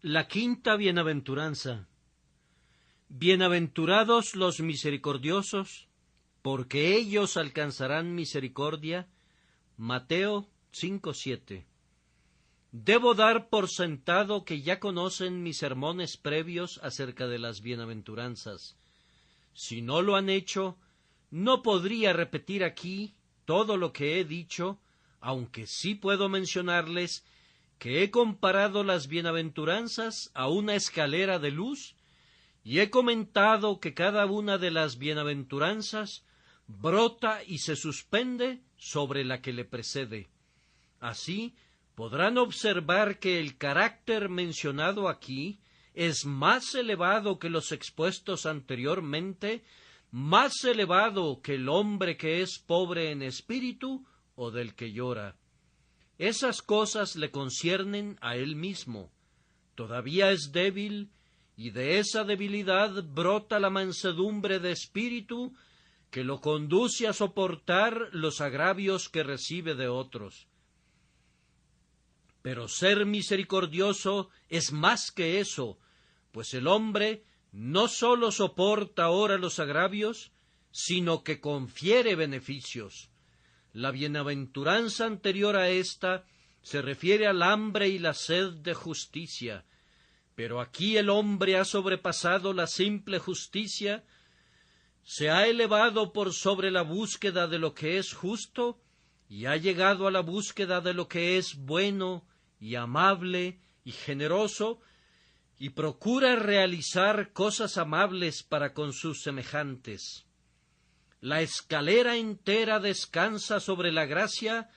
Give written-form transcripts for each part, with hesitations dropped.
La quinta bienaventuranza. Bienaventurados los misericordiosos, porque ellos alcanzarán misericordia. Mateo 5:7. Debo dar por sentado que ya conocen mis sermones previos acerca de las bienaventuranzas. Si no lo han hecho, no podría repetir aquí todo lo que he dicho, aunque sí puedo mencionarles que he comparado las bienaventuranzas a una escalera de luz y he comentado que cada una de las bienaventuranzas brota y se suspende sobre la que le precede. Así podrán observar que el carácter mencionado aquí es más elevado que los expuestos anteriormente, más elevado que el hombre que es pobre en espíritu o del que llora. Esas cosas le conciernen a él mismo. Todavía es débil, y de esa debilidad brota la mansedumbre de espíritu que lo conduce a soportar los agravios que recibe de otros. Pero ser misericordioso es más que eso, pues el hombre no sólo soporta ahora los agravios, sino que confiere beneficios. La bienaventuranza anterior a esta se refiere al hambre y la sed de justicia, pero aquí el hombre ha sobrepasado la simple justicia, se ha elevado por sobre la búsqueda de lo que es justo y ha llegado a la búsqueda de lo que es bueno y amable y generoso, y procura realizar cosas amables para con sus semejantes. La escalera entera descansa sobre la gracia,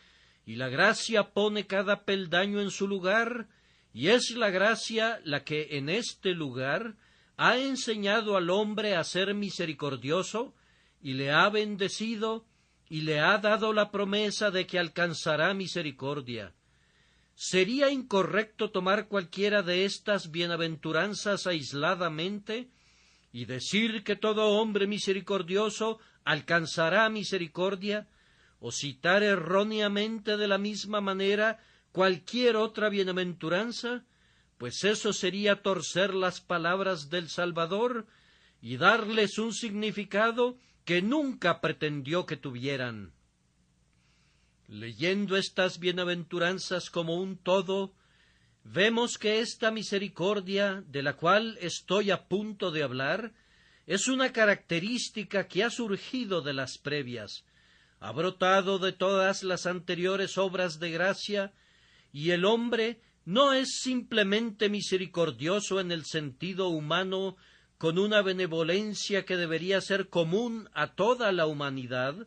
y la gracia pone cada peldaño en su lugar, y es la gracia la que en este lugar ha enseñado al hombre a ser misericordioso, y le ha bendecido, y le ha dado la promesa de que alcanzará misericordia. Sería incorrecto tomar cualquiera de estas bienaventuranzas aisladamente y decir que todo hombre misericordioso alcanzará misericordia, o citar erróneamente de la misma manera cualquier otra bienaventuranza, pues eso sería torcer las palabras del Salvador y darles un significado que nunca pretendió que tuvieran. Leyendo estas bienaventuranzas como un todo, vemos que esta misericordia, de la cual estoy a punto de hablar, es una característica que ha surgido de las previas, ha brotado de todas las anteriores obras de gracia, y el hombre no es simplemente misericordioso en el sentido humano, con una benevolencia que debería ser común a toda la humanidad,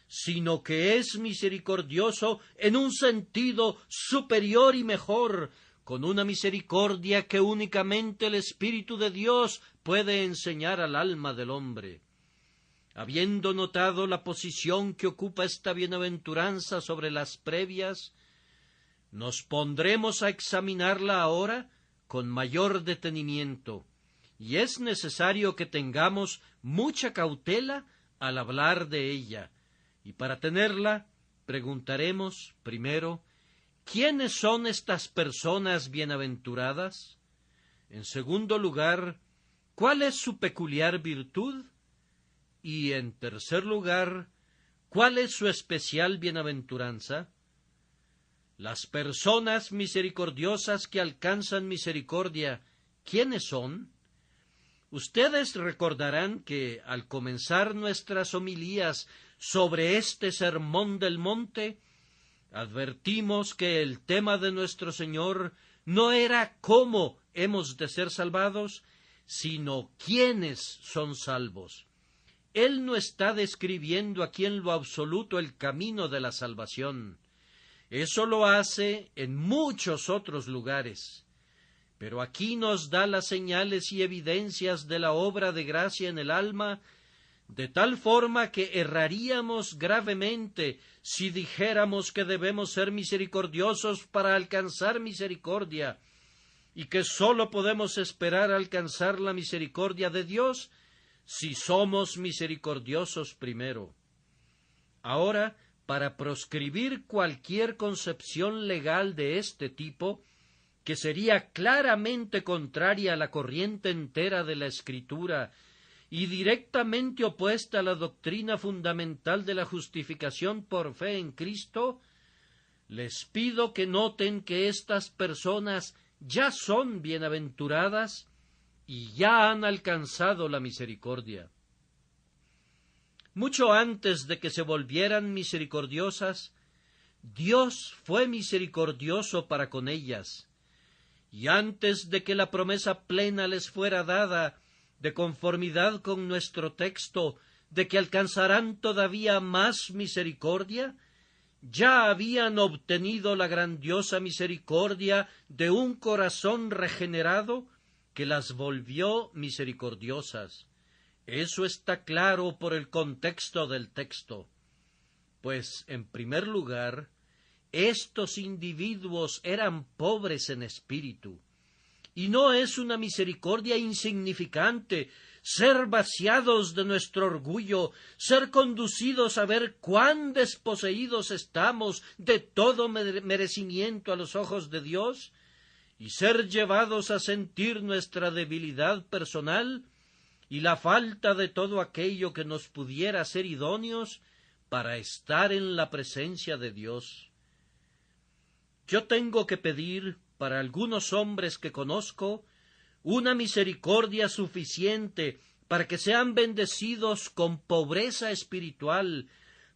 sino que es misericordioso en un sentido superior y mejor, con una misericordia que únicamente el Espíritu de Dios puede enseñar al alma del hombre. Habiendo notado la posición que ocupa esta bienaventuranza sobre las previas, nos pondremos a examinarla ahora con mayor detenimiento, y es necesario que tengamos mucha cautela al hablar de ella, y para tenerla preguntaremos primero, ¿quiénes son estas personas bienaventuradas? En segundo lugar, ¿cuál es su peculiar virtud? Y en tercer lugar, ¿cuál es su especial bienaventuranza? Las personas misericordiosas que alcanzan misericordia, ¿quiénes son? Ustedes recordarán que al comenzar nuestras homilías sobre este sermón del monte, advertimos que el tema de nuestro Señor no era cómo hemos de ser salvados, sino quiénes son salvos. Él no está describiendo aquí en lo absoluto el camino de la salvación. Eso lo hace en muchos otros lugares. Pero aquí nos da las señales y evidencias de la obra de gracia en el alma, de tal forma que erraríamos gravemente si dijéramos que debemos ser misericordiosos para alcanzar misericordia, y que sólo podemos esperar alcanzar la misericordia de Dios si somos misericordiosos primero. Ahora, para proscribir cualquier concepción legal de este tipo, que sería claramente contraria a la corriente entera de la Escritura y directamente opuesta a la doctrina fundamental de la justificación por fe en Cristo, les pido que noten que estas personas ya son bienaventuradas y ya han alcanzado la misericordia. Mucho antes de que se volvieran misericordiosas, Dios fue misericordioso para con ellas, y antes de que la promesa plena les fuera dada, de conformidad con nuestro texto, de que alcanzarán todavía más misericordia, ya habían obtenido la grandiosa misericordia de un corazón regenerado que las volvió misericordiosas. Eso está claro por el contexto del texto. Pues, en primer lugar, estos individuos eran pobres en espíritu. Y no es una misericordia insignificante ser vaciados de nuestro orgullo, ser conducidos a ver cuán desposeídos estamos de todo merecimiento a los ojos de Dios, y ser llevados a sentir nuestra debilidad personal y la falta de todo aquello que nos pudiera ser idóneos para estar en la presencia de Dios. Yo tengo que pedir para algunos hombres que conozco una misericordia suficiente para que sean bendecidos con pobreza espiritual,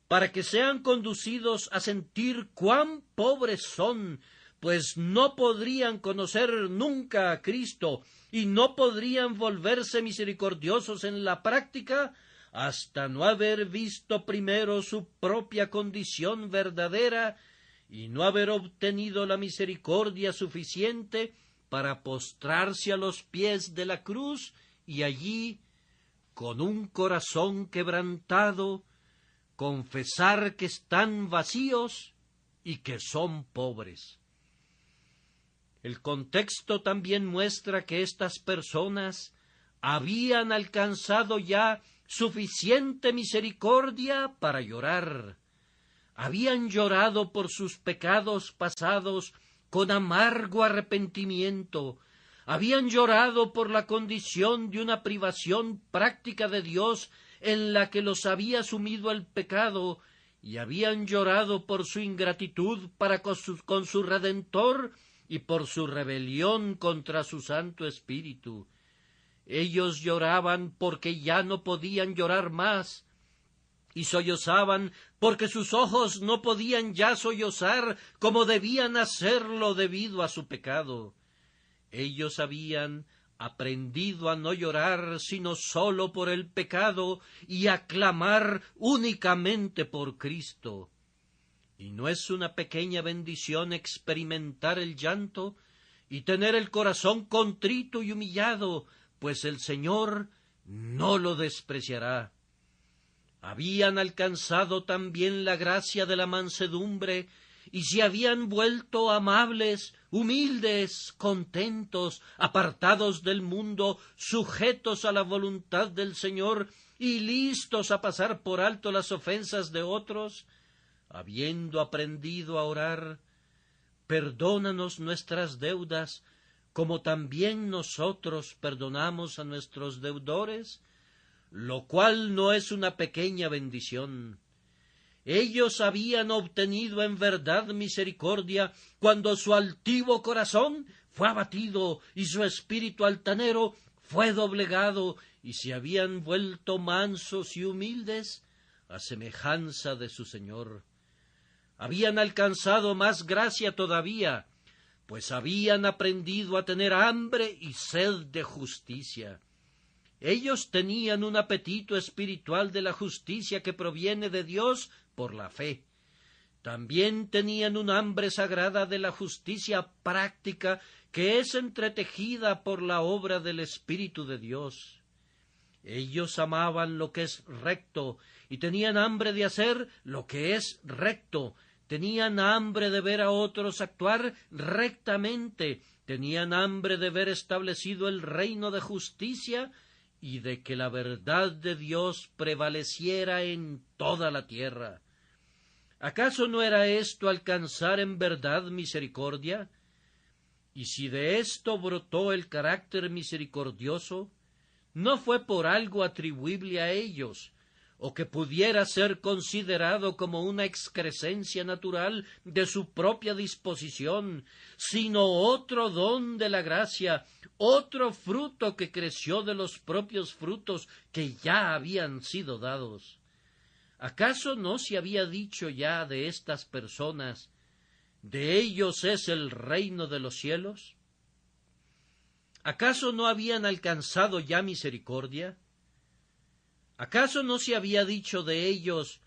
para que sean conducidos a sentir cuán pobres son, pues no podrían conocer nunca a Cristo y no podrían volverse misericordiosos en la práctica hasta no haber visto primero su propia condición verdadera y no haber obtenido la misericordia suficiente para postrarse a los pies de la cruz y allí, con un corazón quebrantado, confesar que están vacíos y que son pobres. El contexto también muestra que estas personas habían alcanzado ya suficiente misericordia para llorar. Habían llorado por sus pecados pasados con amargo arrepentimiento, habían llorado por la condición de una privación práctica de Dios en la que los había sumido el pecado, y habían llorado por su ingratitud para con su Redentor y por su rebelión contra su Santo Espíritu. Ellos lloraban porque ya no podían llorar más, y sollozaban porque sus ojos no podían ya sollozar como debían hacerlo debido a su pecado. Ellos habían aprendido a no llorar sino sólo por el pecado y a clamar únicamente por Cristo. ¿Y no es una pequeña bendición experimentar el llanto y tener el corazón contrito y humillado, pues el Señor no lo despreciará? Habían alcanzado también la gracia de la mansedumbre y se habían vuelto amables, humildes, contentos, apartados del mundo, sujetos a la voluntad del Señor y listos a pasar por alto las ofensas de otros, habiendo aprendido a orar: perdónanos nuestras deudas, como también nosotros perdonamos a nuestros deudores, lo cual no es una pequeña bendición. Ellos habían obtenido en verdad misericordia cuando su altivo corazón fue abatido y su espíritu altanero fue doblegado, y se habían vuelto mansos y humildes a semejanza de su Señor. Habían alcanzado más gracia todavía, pues habían aprendido a tener hambre y sed de justicia. Ellos tenían un apetito espiritual de la justicia que proviene de Dios por la fe. También tenían un hambre sagrada de la justicia práctica que es entretejida por la obra del Espíritu de Dios. Ellos amaban lo que es recto y tenían hambre de hacer lo que es recto. Tenían hambre de ver a otros actuar rectamente. Tenían hambre de ver establecido el reino de justicia y de que la verdad de Dios prevaleciera en toda la tierra. ¿Acaso no era esto alcanzar en verdad misericordia? Y si de esto brotó el carácter misericordioso, no fue por algo atribuible a ellos, o que pudiera ser considerado como una excrescencia natural de su propia disposición, sino otro don de la gracia, otro fruto que creció de los propios frutos que ya habían sido dados. ¿Acaso no se había dicho ya de estas personas: de ellos es el reino de los cielos? ¿Acaso no habían alcanzado ya misericordia? ¿Acaso no se había dicho de ellos: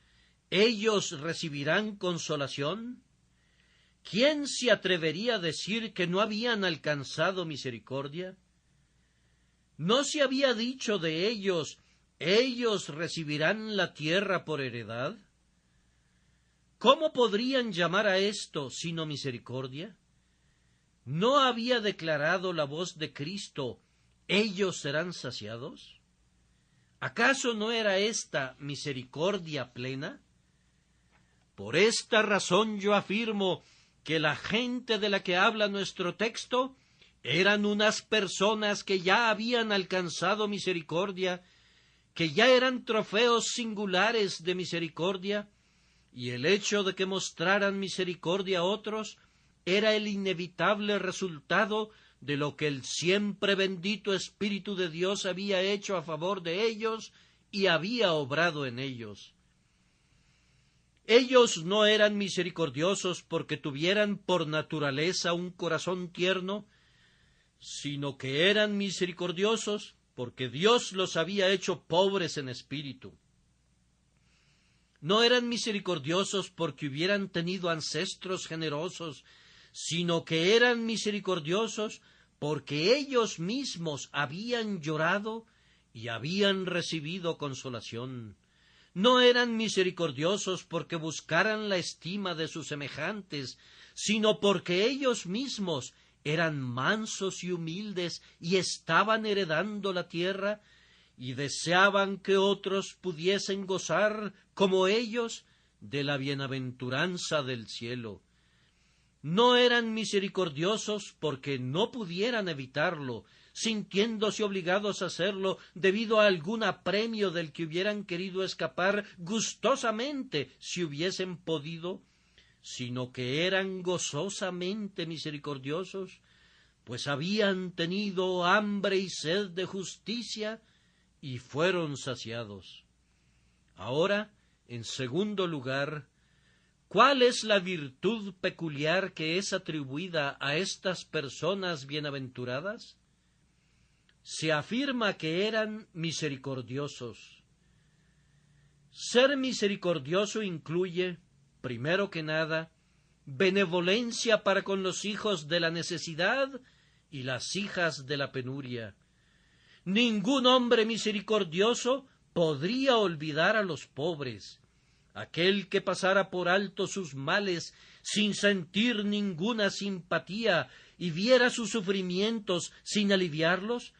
ellos recibirán consolación? ¿Quién se atrevería a decir que no habían alcanzado misericordia? ¿No se había dicho de ellos: ellos recibirán la tierra por heredad? ¿Cómo podrían llamar a esto sino misericordia? ¿No había declarado la voz de Cristo: ellos serán saciados? ¿Acaso no era esta misericordia plena? Por esta razón yo afirmo que la gente de la que habla nuestro texto eran unas personas que ya habían alcanzado misericordia, que ya eran trofeos singulares de misericordia, y el hecho de que mostraran misericordia a otros era el inevitable resultado de lo que el siempre bendito Espíritu de Dios había hecho a favor de ellos y había obrado en ellos. Ellos no eran misericordiosos porque tuvieran por naturaleza un corazón tierno, sino que eran misericordiosos porque Dios los había hecho pobres en espíritu. No eran misericordiosos porque hubieran tenido ancestros generosos, sino que eran misericordiosos porque ellos mismos habían llorado y habían recibido consolación. No eran misericordiosos porque buscaran la estima de sus semejantes, sino porque ellos mismos eran mansos y humildes y estaban heredando la tierra y deseaban que otros pudiesen gozar, como ellos, de la bienaventuranza del cielo. No eran misericordiosos porque no pudieran evitarlo, sintiéndose obligados a hacerlo debido a algún apremio del que hubieran querido escapar gustosamente si hubiesen podido, sino que eran gozosamente misericordiosos, pues habían tenido hambre y sed de justicia y fueron saciados. Ahora, en segundo lugar, ¿cuál es la virtud peculiar que es atribuida a estas personas bienaventuradas? Se afirma que eran misericordiosos. Ser misericordioso incluye, primero que nada, benevolencia para con los hijos de la necesidad y las hijas de la penuria. Ningún hombre misericordioso podría olvidar a los pobres. Aquel que pasara por alto sus males sin sentir ninguna simpatía y viera sus sufrimientos sin aliviarlos,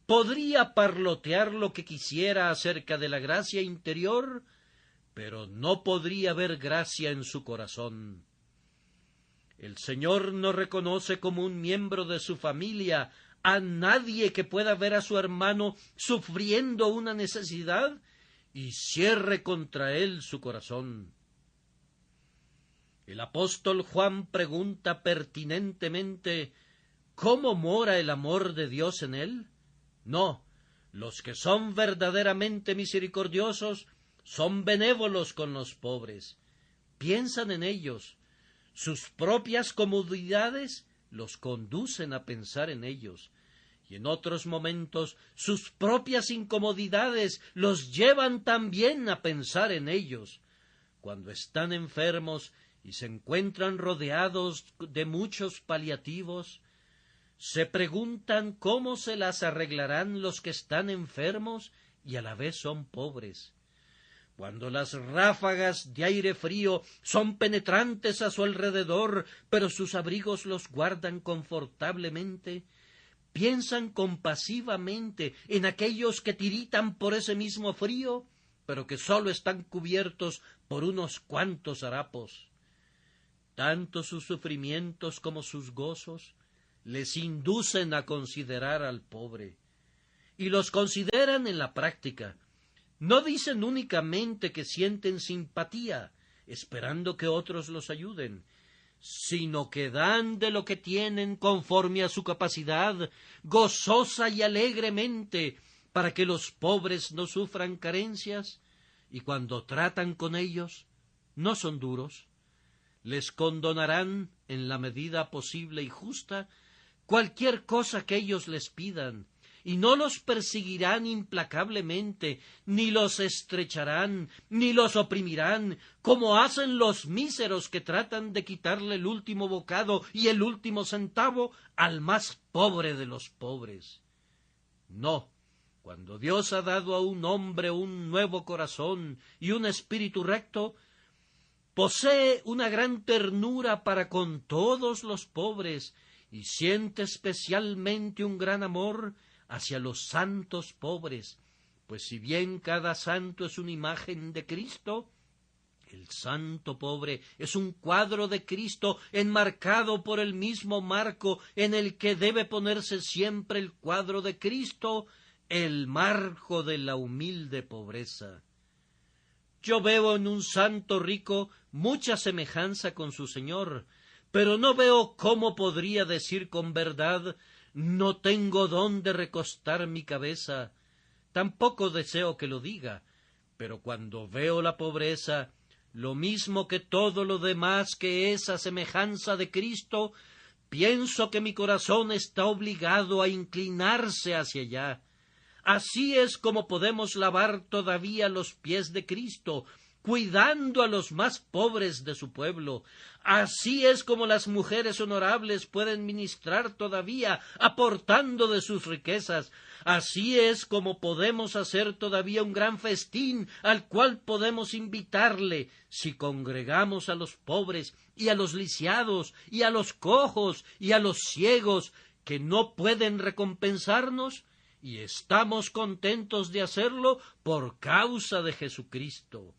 podría parlotear lo que quisiera acerca de la gracia interior, pero no podría ver gracia en su corazón. El Señor no reconoce como un miembro de su familia a nadie que pueda ver a su hermano sufriendo una necesidad y cierre contra él su corazón. El apóstol Juan pregunta pertinentemente: ¿cómo mora el amor de Dios en él? No, los que son verdaderamente misericordiosos son benévolos con los pobres, piensan en ellos, sus propias comodidades los conducen a pensar en ellos, y en otros momentos sus propias incomodidades los llevan también a pensar en ellos. Cuando están enfermos y se encuentran rodeados de muchos paliativos, se preguntan cómo se las arreglarán los que están enfermos y a la vez son pobres. Cuando las ráfagas de aire frío son penetrantes a su alrededor, pero sus abrigos los guardan confortablemente, piensan compasivamente en aquellos que tiritan por ese mismo frío, pero que sólo están cubiertos por unos cuantos harapos. Tanto sus sufrimientos como sus gozos les inducen a considerar al pobre. Y los consideran en la práctica. No dicen únicamente que sienten simpatía, esperando que otros los ayuden, sino que dan de lo que tienen conforme a su capacidad, gozosa y alegremente, para que los pobres no sufran carencias, y cuando tratan con ellos, no son duros. Les condonarán, en la medida posible y justa, cualquier cosa que ellos les pidan, y no los perseguirán implacablemente, ni los estrecharán, ni los oprimirán, como hacen los míseros que tratan de quitarle el último bocado y el último centavo al más pobre de los pobres. No, cuando Dios ha dado a un hombre un nuevo corazón y un espíritu recto, posee una gran ternura para con todos los pobres, y siente especialmente un gran amor hacia los santos pobres, pues si bien cada santo es una imagen de Cristo, el santo pobre es un cuadro de Cristo enmarcado por el mismo marco en el que debe ponerse siempre el cuadro de Cristo, el marco de la humilde pobreza. Yo veo en un santo rico mucha semejanza con su Señor, pero no veo cómo podría decir con verdad: no tengo dónde recostar mi cabeza. Tampoco deseo que lo diga, pero cuando veo la pobreza, lo mismo que todo lo demás que esa semejanza de Cristo, pienso que mi corazón está obligado a inclinarse hacia allá. Así es como podemos lavar todavía los pies de Cristo, cuidando a los más pobres de su pueblo. Así es como las mujeres honorables pueden ministrar todavía, aportando de sus riquezas. Así es como podemos hacer todavía un gran festín al cual podemos invitarle, si congregamos a los pobres y a los lisiados y a los cojos y a los ciegos, que no pueden recompensarnos, y estamos contentos de hacerlo por causa de Jesucristo.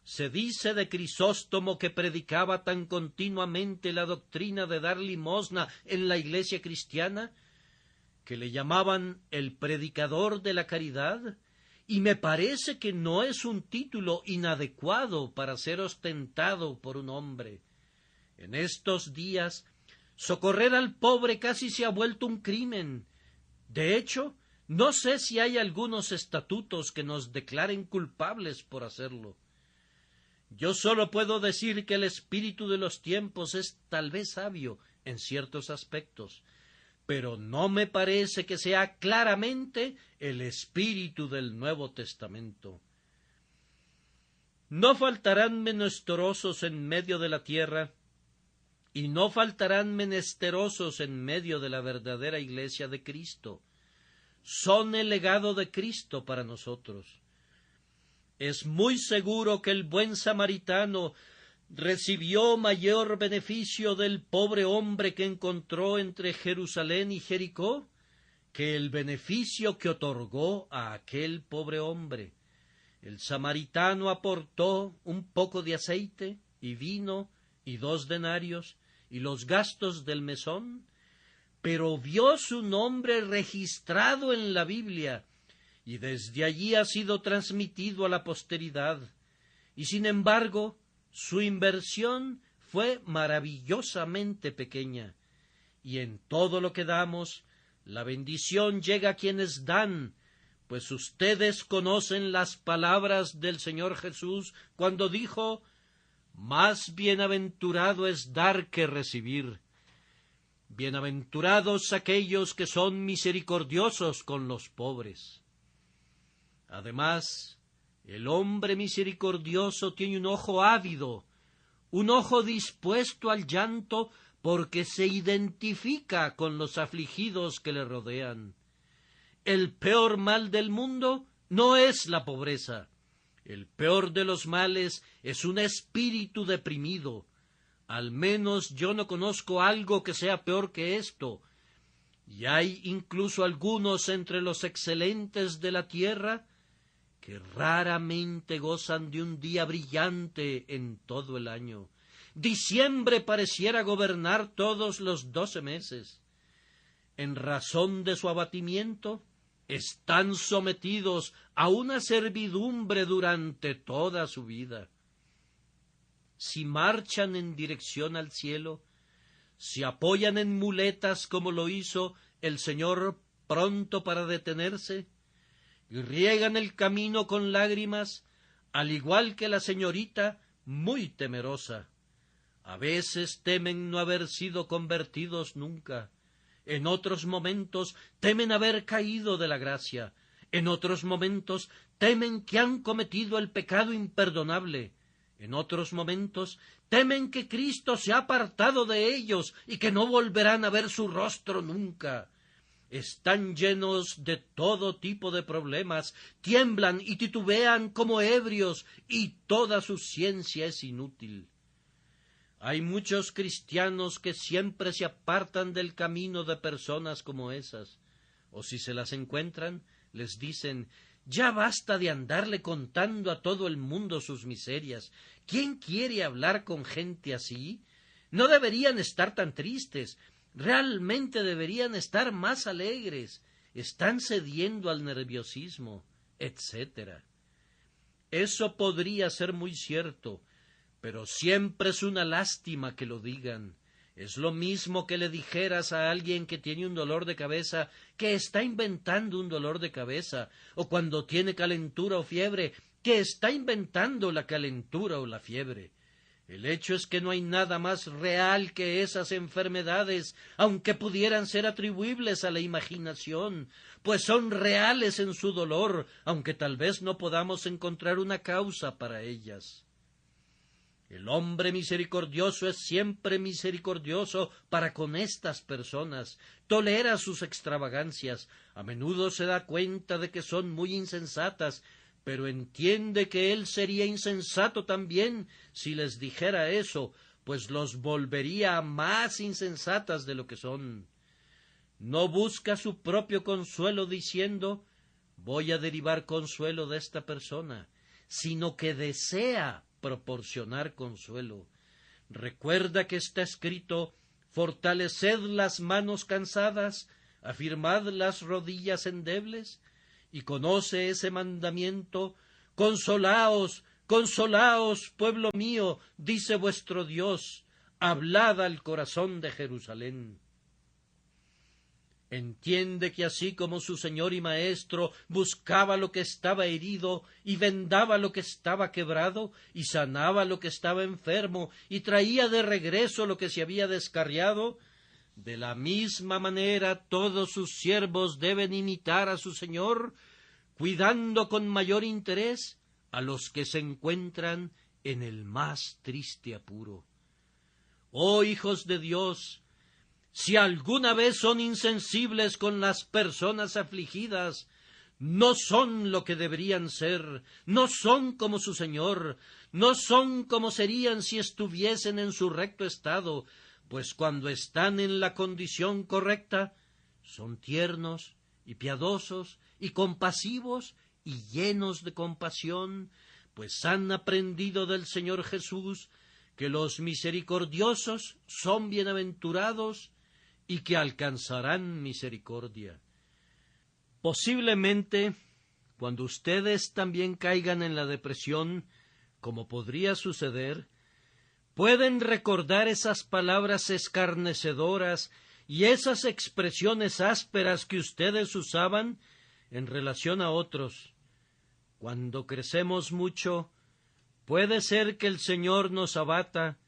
Se dice de Crisóstomo, que predicaba tan continuamente la doctrina de dar limosna en la iglesia cristiana, que le llamaban el predicador de la caridad, y me parece que no es un título inadecuado para ser ostentado por un hombre. En estos días, socorrer al pobre casi se ha vuelto un crimen. De hecho, no sé si hay algunos estatutos que nos declaren culpables por hacerlo. Yo solo puedo decir que el espíritu de los tiempos es tal vez sabio en ciertos aspectos, pero no me parece que sea claramente el espíritu del Nuevo Testamento. No faltarán menesterosos en medio de la tierra, y no faltarán menesterosos en medio de la verdadera iglesia de Cristo. Son el legado de Cristo para nosotros. Es muy seguro que el buen samaritano recibió mayor beneficio del pobre hombre que encontró entre Jerusalén y Jericó que el beneficio que otorgó a aquel pobre hombre. El samaritano aportó un poco de aceite y vino y 2 denarios y los gastos del mesón, pero vio su nombre registrado en la Biblia, y desde allí ha sido transmitido a la posteridad, y sin embargo su inversión fue maravillosamente pequeña, y en todo lo que damos, la bendición llega a quienes dan, pues ustedes conocen las palabras del Señor Jesús cuando dijo: más bienaventurado es dar que recibir. Bienaventurados aquellos que son misericordiosos con los pobres. Además, el hombre misericordioso tiene un ojo ávido, un ojo dispuesto al llanto, porque se identifica con los afligidos que le rodean. El peor mal del mundo no es la pobreza. El peor de los males es un espíritu deprimido. Al menos yo no conozco algo que sea peor que esto. Y hay incluso algunos entre los excelentes de la tierra que raramente gozan de un día brillante en todo el año, diciembre pareciera gobernar todos los 12 meses. En razón de su abatimiento, están sometidos a una servidumbre durante toda su vida. Si marchan en dirección al cielo, si apoyan en muletas como lo hizo el Señor pronto para detenerse, y riegan el camino con lágrimas, al igual que la señorita muy temerosa. A veces temen no haber sido convertidos nunca, en otros momentos temen haber caído de la gracia, en otros momentos temen que han cometido el pecado imperdonable, en otros momentos temen que Cristo se ha apartado de ellos y que no volverán a ver su rostro nunca. Están llenos de todo tipo de problemas, tiemblan y titubean como ebrios, y toda su ciencia es inútil. Hay muchos cristianos que siempre se apartan del camino de personas como esas, o si se las encuentran, les dicen: ya basta de andarle contando a todo el mundo sus miserias. ¿Quién quiere hablar con gente así? No deberían estar tan tristes. Realmente deberían estar más alegres. Están cediendo al nerviosismo, etc. Eso podría ser muy cierto, pero siempre es una lástima que lo digan. Es lo mismo que le dijeras a alguien que tiene un dolor de cabeza que está inventando un dolor de cabeza, o cuando tiene calentura o fiebre que está inventando la calentura o la fiebre. El hecho es que no hay nada más real que esas enfermedades, aunque pudieran ser atribuibles a la imaginación, pues son reales en su dolor, aunque tal vez no podamos encontrar una causa para ellas. El hombre misericordioso es siempre misericordioso para con estas personas, tolera sus extravagancias, a menudo se da cuenta de que son muy insensatas, pero entiende que él sería insensato también si les dijera eso, pues los volvería más insensatas de lo que son. No busca su propio consuelo diciendo: voy a derivar consuelo de esta persona, sino que desea proporcionar consuelo. Recuerda que está escrito: fortaleced las manos cansadas, afirmad las rodillas endebles, y conoce ese mandamiento: consolaos, consolaos, pueblo mío, dice vuestro Dios, hablad al corazón de Jerusalén. Entiende que así como su Señor y Maestro buscaba lo que estaba herido y vendaba lo que estaba quebrado y sanaba lo que estaba enfermo y traía de regreso lo que se había descarriado, de la misma manera todos sus siervos deben imitar a su Señor, cuidando con mayor interés a los que se encuentran en el más triste apuro. Oh hijos de Dios, si alguna vez son insensibles con las personas afligidas, no son lo que deberían ser, no son como su Señor, no son como serían si estuviesen en su recto estado, pues cuando están en la condición correcta, son tiernos y piadosos y compasivos y llenos de compasión, pues han aprendido del Señor Jesús que los misericordiosos son bienaventurados y que alcanzarán misericordia. Posiblemente, cuando ustedes también caigan en la depresión, como podría suceder, pueden recordar esas palabras escarnecedoras y esas expresiones ásperas que ustedes usaban en relación a otros. Cuando crecemos mucho, puede ser que el Señor nos abata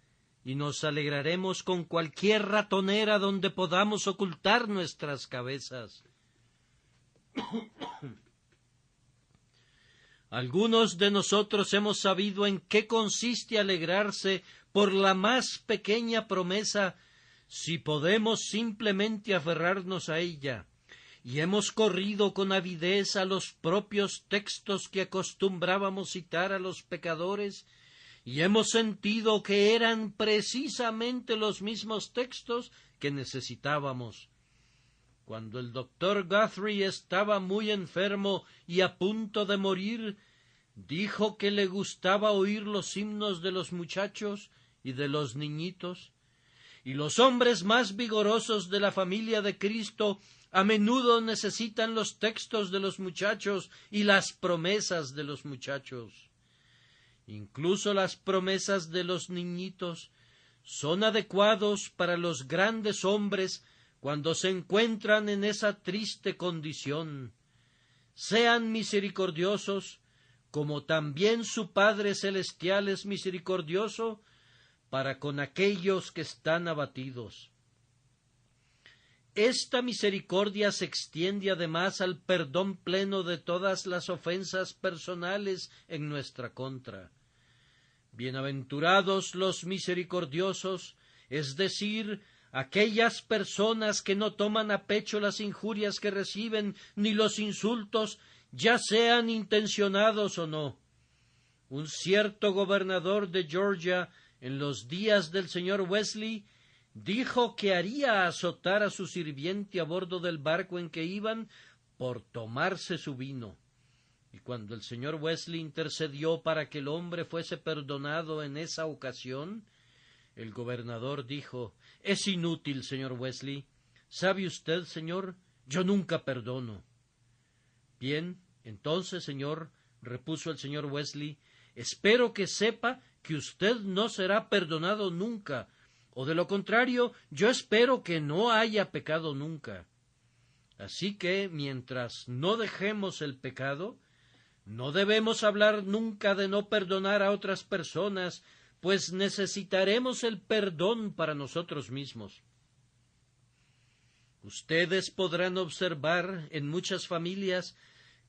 y nos alegraremos con cualquier ratonera donde podamos ocultar nuestras cabezas. Algunos de nosotros hemos sabido en qué consiste alegrarse por la más pequeña promesa, si podemos simplemente aferrarnos a ella, y hemos corrido con avidez a los propios textos que acostumbrábamos citar a los pecadores, y hemos sentido que eran precisamente los mismos textos que necesitábamos. Cuando el doctor Guthrie estaba muy enfermo y a punto de morir, dijo que le gustaba oír los himnos de los muchachos y de los niñitos. Y los hombres más vigorosos de la familia de Cristo a menudo necesitan los textos de los muchachos y las promesas de los muchachos. Incluso las promesas de los niñitos son adecuados para los grandes hombres cuando se encuentran en esa triste condición. Sean misericordiosos, como también su Padre Celestial es misericordioso para con aquellos que están abatidos. Esta misericordia se extiende además al perdón pleno de todas las ofensas personales en nuestra contra. Bienaventurados los misericordiosos, es decir, aquellas personas que no toman a pecho las injurias que reciben ni los insultos, ya sean intencionados o no. Un cierto gobernador de Georgia, en los días del señor Wesley, dijo que haría azotar a su sirviente a bordo del barco en que iban por tomarse su vino. Y cuando el señor Wesley intercedió para que el hombre fuese perdonado en esa ocasión, el gobernador dijo: «Es inútil, señor Wesley. ¿Sabe usted, señor? Yo nunca perdono». «Bien, entonces, señor», repuso el señor Wesley, «espero que sepa que usted no será perdonado nunca, o de lo contrario, yo espero que no haya pecado nunca. Así que, mientras no dejemos el pecado, no debemos hablar nunca de no perdonar a otras personas, pues necesitaremos el perdón para nosotros mismos». Ustedes podrán observar en muchas familias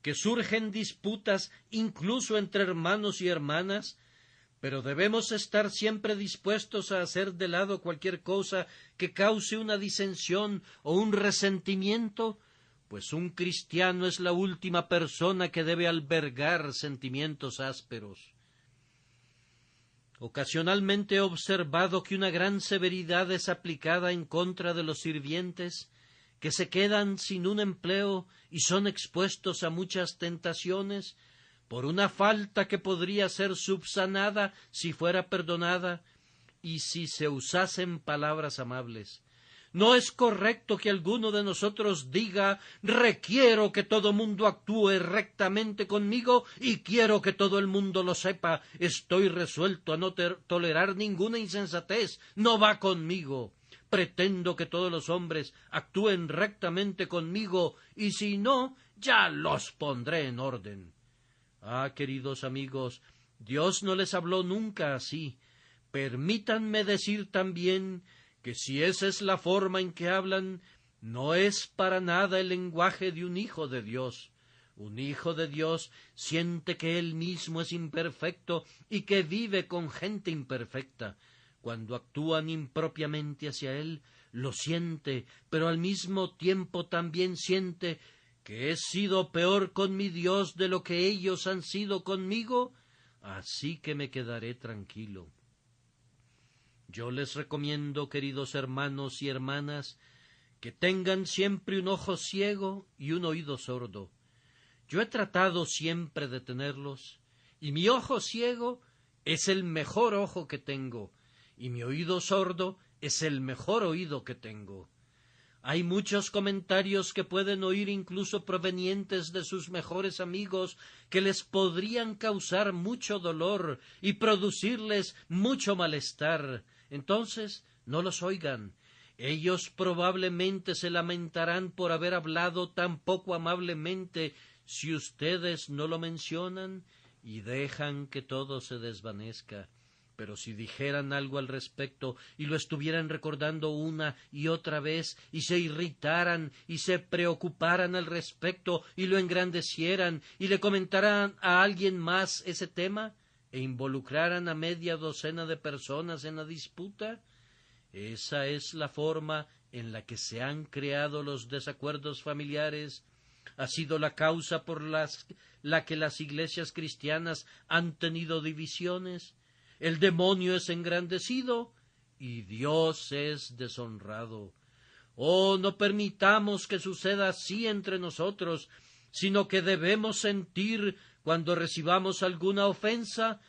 que surgen disputas incluso entre hermanos y hermanas, pero debemos estar siempre dispuestos a hacer de lado cualquier cosa que cause una disensión o un resentimiento, pues un cristiano es la última persona que debe albergar sentimientos ásperos. Ocasionalmente he observado que una gran severidad es aplicada en contra de los sirvientes, que se quedan sin un empleo y son expuestos a muchas tentaciones, por una falta que podría ser subsanada si fuera perdonada y si se usasen palabras amables. No es correcto que alguno de nosotros diga: «Requiero que todo mundo actúe rectamente conmigo y quiero que todo el mundo lo sepa. Estoy resuelto a no tolerar ninguna insensatez. No va conmigo. Pretendo que todos los hombres actúen rectamente conmigo y si no, ya los pondré en orden». Ah, queridos amigos, Dios no les habló nunca así. Permítanme decir también que si esa es la forma en que hablan, no es para nada el lenguaje de un hijo de Dios. Un hijo de Dios siente que él mismo es imperfecto y que vive con gente imperfecta. Cuando actúan impropiamente hacia él, lo siente, pero al mismo tiempo también siente que he sido peor con mi Dios de lo que ellos han sido conmigo, así que me quedaré tranquilo. Yo les recomiendo, queridos hermanos y hermanas, que tengan siempre un ojo ciego y un oído sordo. Yo he tratado siempre de tenerlos, y mi ojo ciego es el mejor ojo que tengo, y mi oído sordo es el mejor oído que tengo. Hay muchos comentarios que pueden oír incluso provenientes de sus mejores amigos que les podrían causar mucho dolor y producirles mucho malestar. Entonces, no los oigan. Ellos probablemente se lamentarán por haber hablado tan poco amablemente si ustedes no lo mencionan y dejan que todo se desvanezca. Pero si dijeran algo al respecto y lo estuvieran recordando una y otra vez y se irritaran y se preocuparan al respecto y lo engrandecieran y le comentaran a alguien más ese tema e involucraran a media docena de personas en la disputa, esa es la forma en la que se han creado los desacuerdos familiares, ha sido la causa por la que las iglesias cristianas han tenido divisiones. El demonio es engrandecido y Dios es deshonrado. Oh, no permitamos que suceda así entre nosotros, sino que debemos sentir, cuando recibamos alguna ofensa,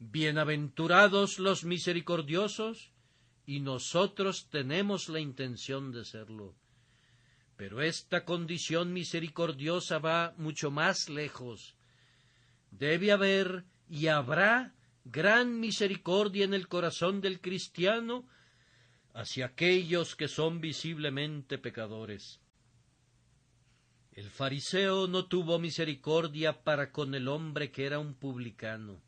Bienaventurados los misericordiosos, y nosotros tenemos la intención de serlo. Pero esta condición misericordiosa va mucho más lejos. Debe haber y habrá gran misericordia en el corazón del cristiano hacia aquellos que son visiblemente pecadores. El fariseo no tuvo misericordia para con el hombre que era un publicano.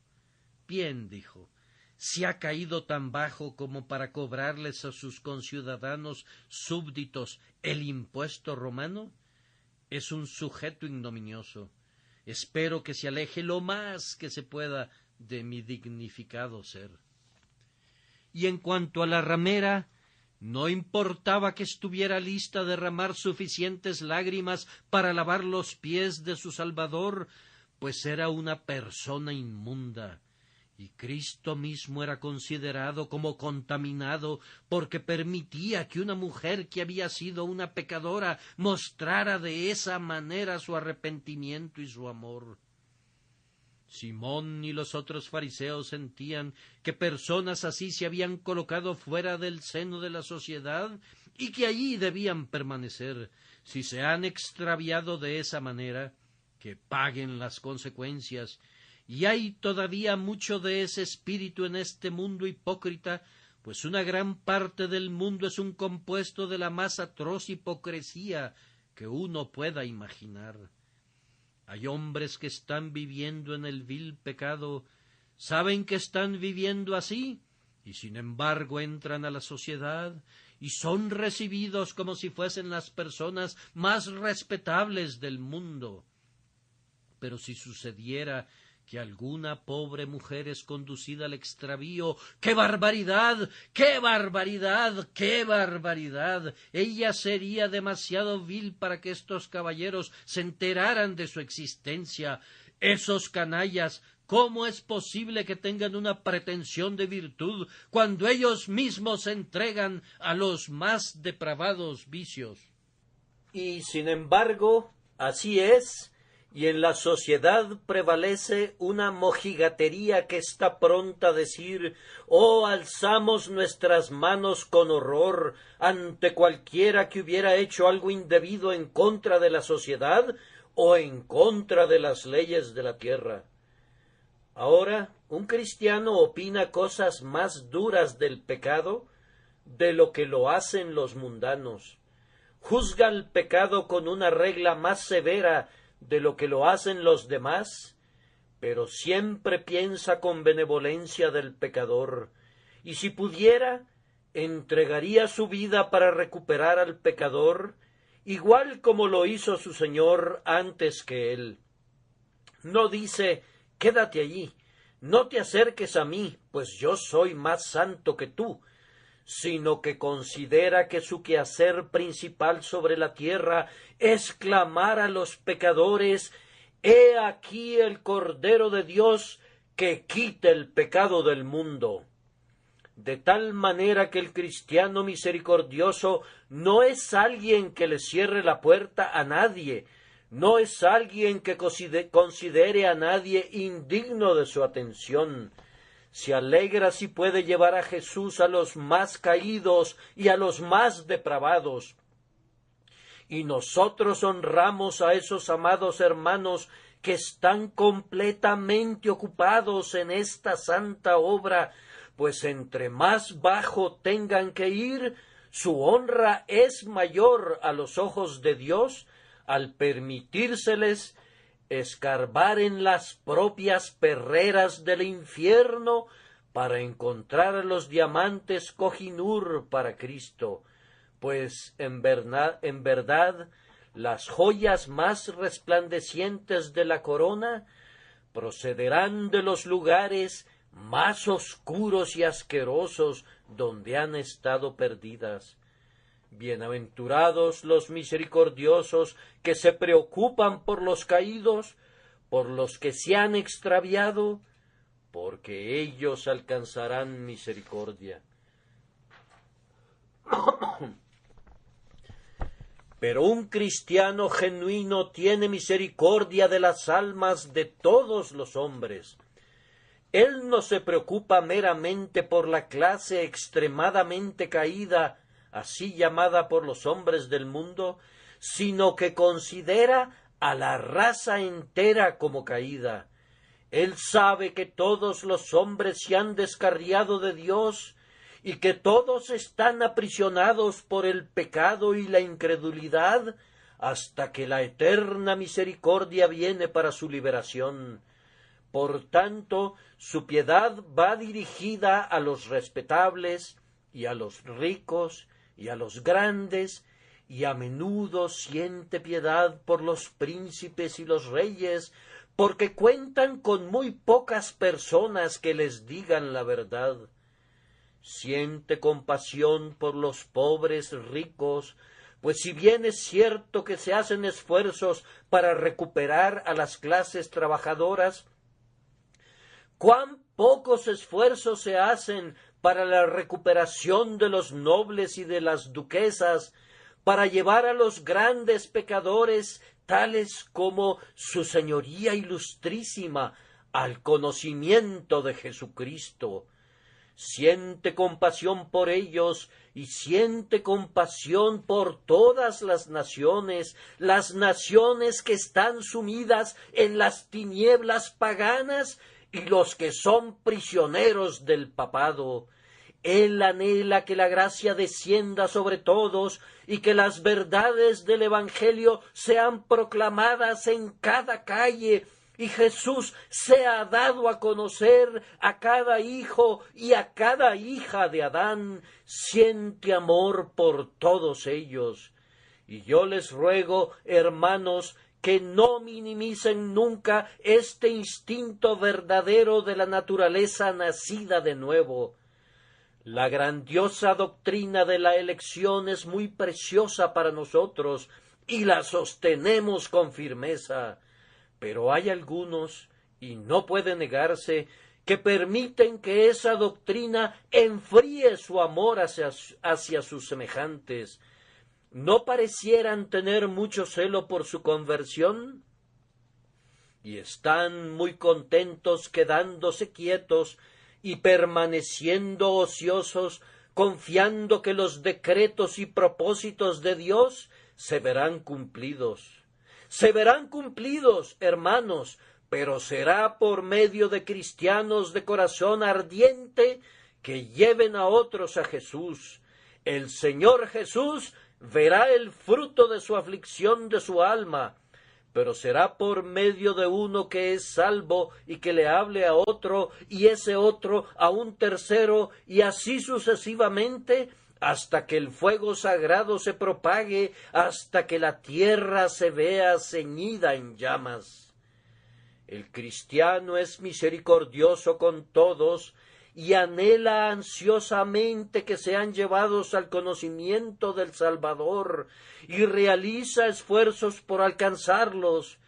Bien, dijo, ¿se ha caído tan bajo como para cobrarles a sus conciudadanos súbditos el impuesto romano? Es un sujeto ignominioso. Espero que se aleje lo más que se pueda de mi dignificado ser. Y en cuanto a la ramera, no importaba que estuviera lista a derramar suficientes lágrimas para lavar los pies de su Salvador, pues era una persona inmunda, y Cristo mismo era considerado como contaminado porque permitía que una mujer que había sido una pecadora mostrara de esa manera su arrepentimiento y su amor. Simón y los otros fariseos sentían que personas así se habían colocado fuera del seno de la sociedad y que allí debían permanecer. Si se han extraviado de esa manera, que paguen las consecuencias. Y hay todavía mucho de ese espíritu en este mundo hipócrita, pues una gran parte del mundo es un compuesto de la más atroz hipocresía que uno pueda imaginar. Hay hombres que están viviendo en el vil pecado, saben que están viviendo así, y sin embargo entran a la sociedad y son recibidos como si fuesen las personas más respetables del mundo. Pero si sucediera que alguna pobre mujer es conducida al extravío, ¡qué barbaridad! ¡Qué barbaridad! ¡Qué barbaridad! Ella sería demasiado vil para que estos caballeros se enteraran de su existencia. Esos canallas, ¿cómo es posible que tengan una pretensión de virtud cuando ellos mismos se entregan a los más depravados vicios? Y sin embargo, así es. Y en la sociedad prevalece una mojigatería que está pronta a decir: «Oh, alzamos nuestras manos con horror ante cualquiera que hubiera hecho algo indebido en contra de la sociedad o en contra de las leyes de la tierra». Ahora, un cristiano opina cosas más duras del pecado de lo que lo hacen los mundanos. Juzga el pecado con una regla más severa de lo que lo hacen los demás, pero siempre piensa con benevolencia del pecador, y si pudiera, entregaría su vida para recuperar al pecador, igual como lo hizo su Señor antes que él. No dice: «Quédate allí, no te acerques a mí, pues yo soy más santo que tú», sino que considera que su quehacer principal sobre la tierra es clamar a los pecadores: «He aquí el Cordero de Dios que quita el pecado del mundo». De tal manera que el cristiano misericordioso no es alguien que le cierre la puerta a nadie, no es alguien que considere a nadie indigno de su atención. Se alegra si puede llevar a Jesús a los más caídos y a los más depravados. Y nosotros honramos a esos amados hermanos que están completamente ocupados en esta santa obra, pues entre más bajo tengan que ir, su honra es mayor a los ojos de Dios al permitírseles escarbar en las propias perreras del infierno para encontrar los diamantes Kohinoor para Cristo, pues en verdad las joyas más resplandecientes de la corona procederán de los lugares más oscuros y asquerosos donde han estado perdidas. Bienaventurados los misericordiosos que se preocupan por los caídos, por los que se han extraviado, porque ellos alcanzarán misericordia. Pero un cristiano genuino tiene misericordia de las almas de todos los hombres. Él no se preocupa meramente por la clase extremadamente caída, así llamada por los hombres del mundo, sino que considera a la raza entera como caída. Él sabe que todos los hombres se han descarriado de Dios y que todos están aprisionados por el pecado y la incredulidad hasta que la eterna misericordia viene para su liberación. Por tanto, su piedad va dirigida a los respetables y a los ricos y a los grandes, y a menudo siente piedad por los príncipes y los reyes, porque cuentan con muy pocas personas que les digan la verdad. Siente compasión por los pobres ricos, pues si bien es cierto que se hacen esfuerzos para recuperar a las clases trabajadoras, cuán pocos esfuerzos se hacen para la recuperación de los nobles y de las duquesas, para llevar a los grandes pecadores, tales como su Señoría Ilustrísima, al conocimiento de Jesucristo. Siente compasión por ellos y siente compasión por todas las naciones que están sumidas en las tinieblas paganas y los que son prisioneros del papado. Él anhela que la gracia descienda sobre todos y que las verdades del Evangelio sean proclamadas en cada calle y Jesús sea dado a conocer a cada hijo y a cada hija de Adán. Siente amor por todos ellos. Y yo les ruego, hermanos, que no minimicen nunca este instinto verdadero de la naturaleza nacida de nuevo. La grandiosa doctrina de la elección es muy preciosa para nosotros y la sostenemos con firmeza, pero hay algunos, y no puede negarse, que permiten que esa doctrina enfríe su amor hacia sus semejantes. ¿No parecieran tener mucho celo por su conversión? Y están muy contentos quedándose quietos y permaneciendo ociosos, confiando que los decretos y propósitos de Dios se verán cumplidos. Se verán cumplidos, hermanos, pero será por medio de cristianos de corazón ardiente que lleven a otros a Jesús. El Señor Jesús verá el fruto de su aflicción de su alma, pero será por medio de uno que es salvo y que le hable a otro, y ese otro a un tercero, y así sucesivamente, hasta que el fuego sagrado se propague, hasta que la tierra se vea ceñida en llamas. El cristiano es misericordioso con todos, y anhela ansiosamente que sean llevados al conocimiento del Salvador, y realiza esfuerzos por alcanzarlos.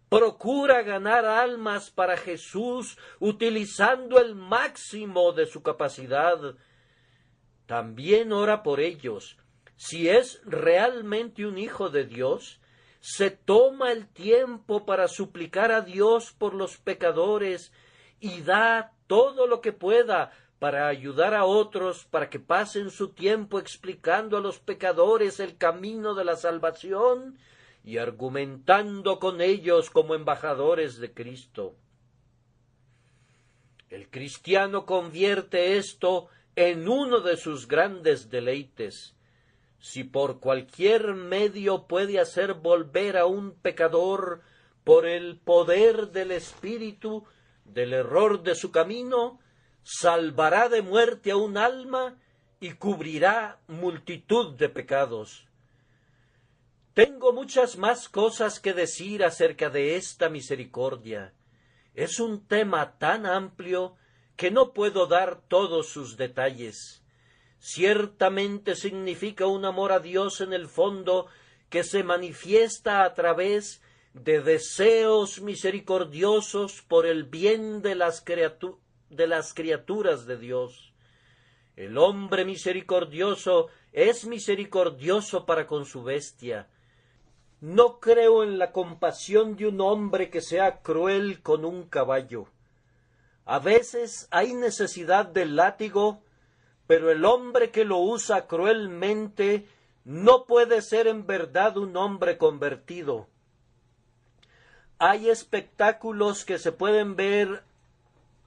Procura ganar almas para Jesús utilizando el máximo de su capacidad. También ora por ellos. Si es realmente un hijo de Dios, se toma el tiempo para suplicar a Dios por los pecadores y da todo lo que pueda para ayudar a otros, para que pasen su tiempo explicando a los pecadores el camino de la salvación y argumentando con ellos como embajadores de Cristo. El cristiano convierte esto en uno de sus grandes deleites. Si por cualquier medio puede hacer volver a un pecador por el poder del Espíritu del error de su camino, salvará de muerte a un alma y cubrirá multitud de pecados. Tengo muchas más cosas que decir acerca de esta misericordia. Es un tema tan amplio que no puedo dar todos sus detalles. Ciertamente significa un amor a Dios en el fondo que se manifiesta a través de deseos misericordiosos por el bien de las criaturas de Dios. El hombre misericordioso es misericordioso para con su bestia. No creo en la compasión de un hombre que sea cruel con un caballo. A veces hay necesidad del látigo, pero el hombre que lo usa cruelmente no puede ser en verdad un hombre convertido. Hay espectáculos que se pueden ver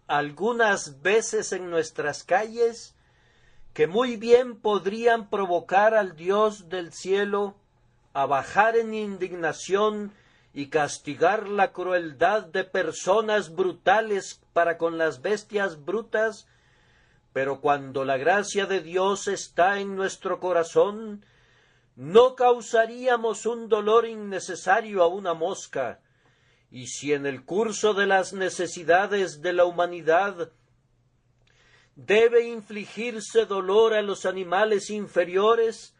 algunas veces en nuestras calles que muy bien podrían provocar al Dios del cielo a bajar en indignación y castigar la crueldad de personas brutales para con las bestias brutas, pero cuando la gracia de Dios está en nuestro corazón, no causaríamos un dolor innecesario a una mosca, y si en el curso de las necesidades de la humanidad debe infligirse dolor a los animales inferiores,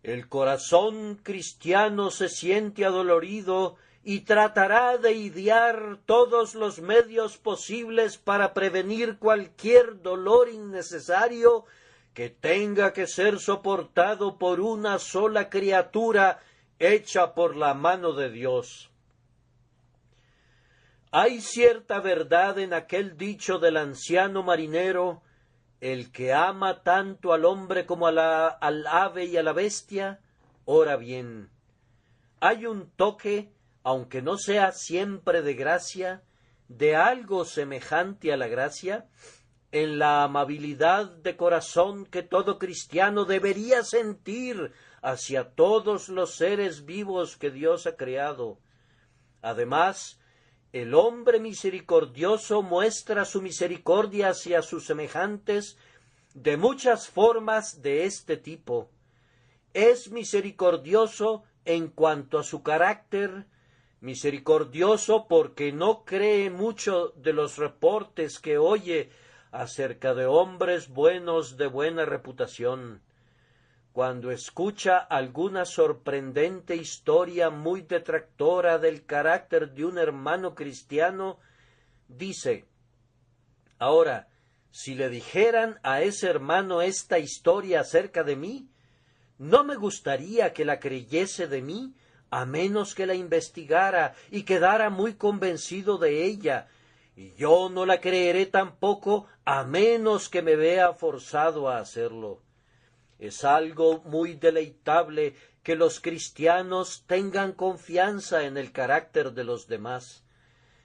el corazón cristiano se siente adolorido y tratará de idear todos los medios posibles para prevenir cualquier dolor innecesario que tenga que ser soportado por una sola criatura hecha por la mano de Dios. Hay cierta verdad en aquel dicho del anciano marinero: el que ama tanto al hombre como al ave y a la bestia, ora bien. Hay un toque, aunque no sea siempre de gracia, de algo semejante a la gracia, en la amabilidad de corazón que todo cristiano debería sentir hacia todos los seres vivos que Dios ha creado. Además, el hombre misericordioso muestra su misericordia hacia sus semejantes de muchas formas de este tipo. Es misericordioso en cuanto a su carácter, misericordioso porque no cree mucho de los reportes que oye acerca de hombres buenos de buena reputación. Cuando escucha alguna sorprendente historia muy detractora del carácter de un hermano cristiano, dice: ahora, si le dijeran a ese hermano esta historia acerca de mí, no me gustaría que la creyese de mí, a menos que la investigara y quedara muy convencido de ella, y yo no la creeré tampoco a menos que me vea forzado a hacerlo. Es algo muy deleitable que los cristianos tengan confianza en el carácter de los demás.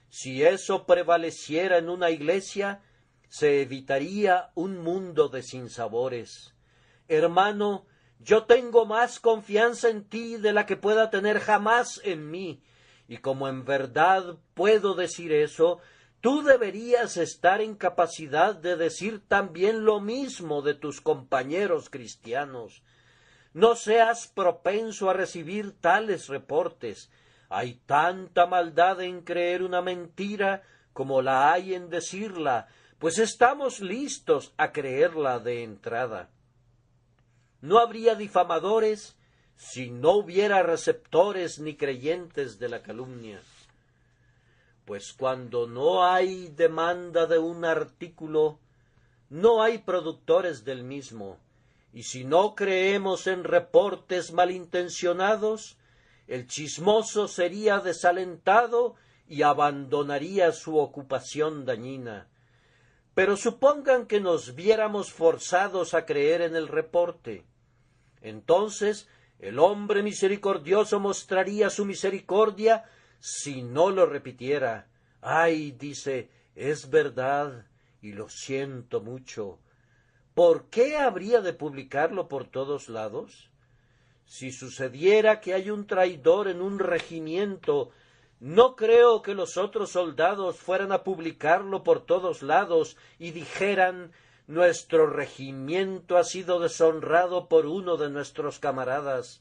Si eso prevaleciera en una iglesia, se evitaría un mundo de sinsabores. Hermano, yo tengo más confianza en ti de la que pueda tener jamás en mí, y como en verdad puedo decir eso, tú deberías estar en capacidad de decir también lo mismo de tus compañeros cristianos. No seas propenso a recibir tales reportes. Hay tanta maldad en creer una mentira como la hay en decirla, pues estamos listos a creerla de entrada. No habría difamadores si no hubiera receptores ni creyentes de la calumnia. Pues cuando no hay demanda de un artículo, no hay productores del mismo, y si no creemos en reportes malintencionados, el chismoso sería desalentado y abandonaría su ocupación dañina. Pero supongan que nos viéramos forzados a creer en el reporte. Entonces el hombre misericordioso mostraría su misericordia si no lo repitiera. Ay, dice, es verdad, y lo siento mucho. ¿Por qué habría de publicarlo por todos lados? Si sucediera que hay un traidor en un regimiento, no creo que los otros soldados fueran a publicarlo por todos lados y dijeran: nuestro regimiento ha sido deshonrado por uno de nuestros camaradas.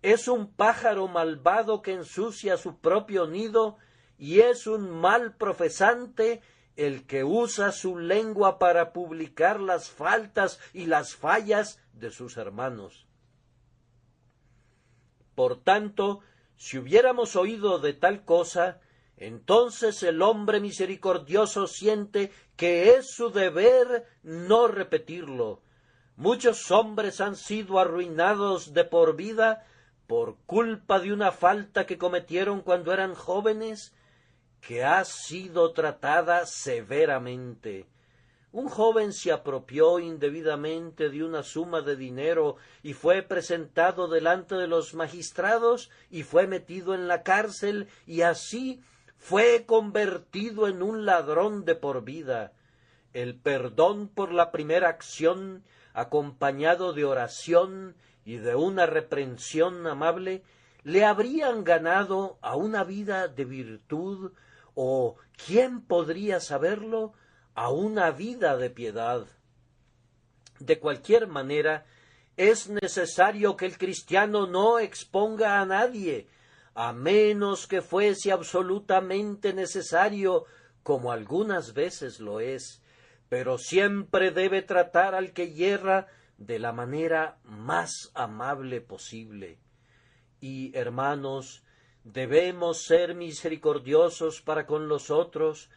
Es un pájaro malvado que ensucia su propio nido, y es un mal profesante el que usa su lengua para publicar las faltas y las fallas de sus hermanos. Por tanto, si hubiéramos oído de tal cosa, entonces el hombre misericordioso siente que es su deber no repetirlo. Muchos hombres han sido arruinados de por vida por culpa de una falta que cometieron cuando eran jóvenes, que ha sido tratada severamente. Un joven se apropió indebidamente de una suma de dinero y fue presentado delante de los magistrados y fue metido en la cárcel y así fue convertido en un ladrón de por vida. El perdón por la primera acción, acompañado de oración y de una reprensión amable, le habrían ganado a una vida de virtud o, ¿quién podría saberlo?, a una vida de piedad. De cualquier manera, es necesario que el cristiano no exponga a nadie, a menos que fuese absolutamente necesario, como algunas veces lo es, pero siempre debe tratar al que yerra de la manera más amable posible. Y, hermanos, debemos ser misericordiosos para con los otros,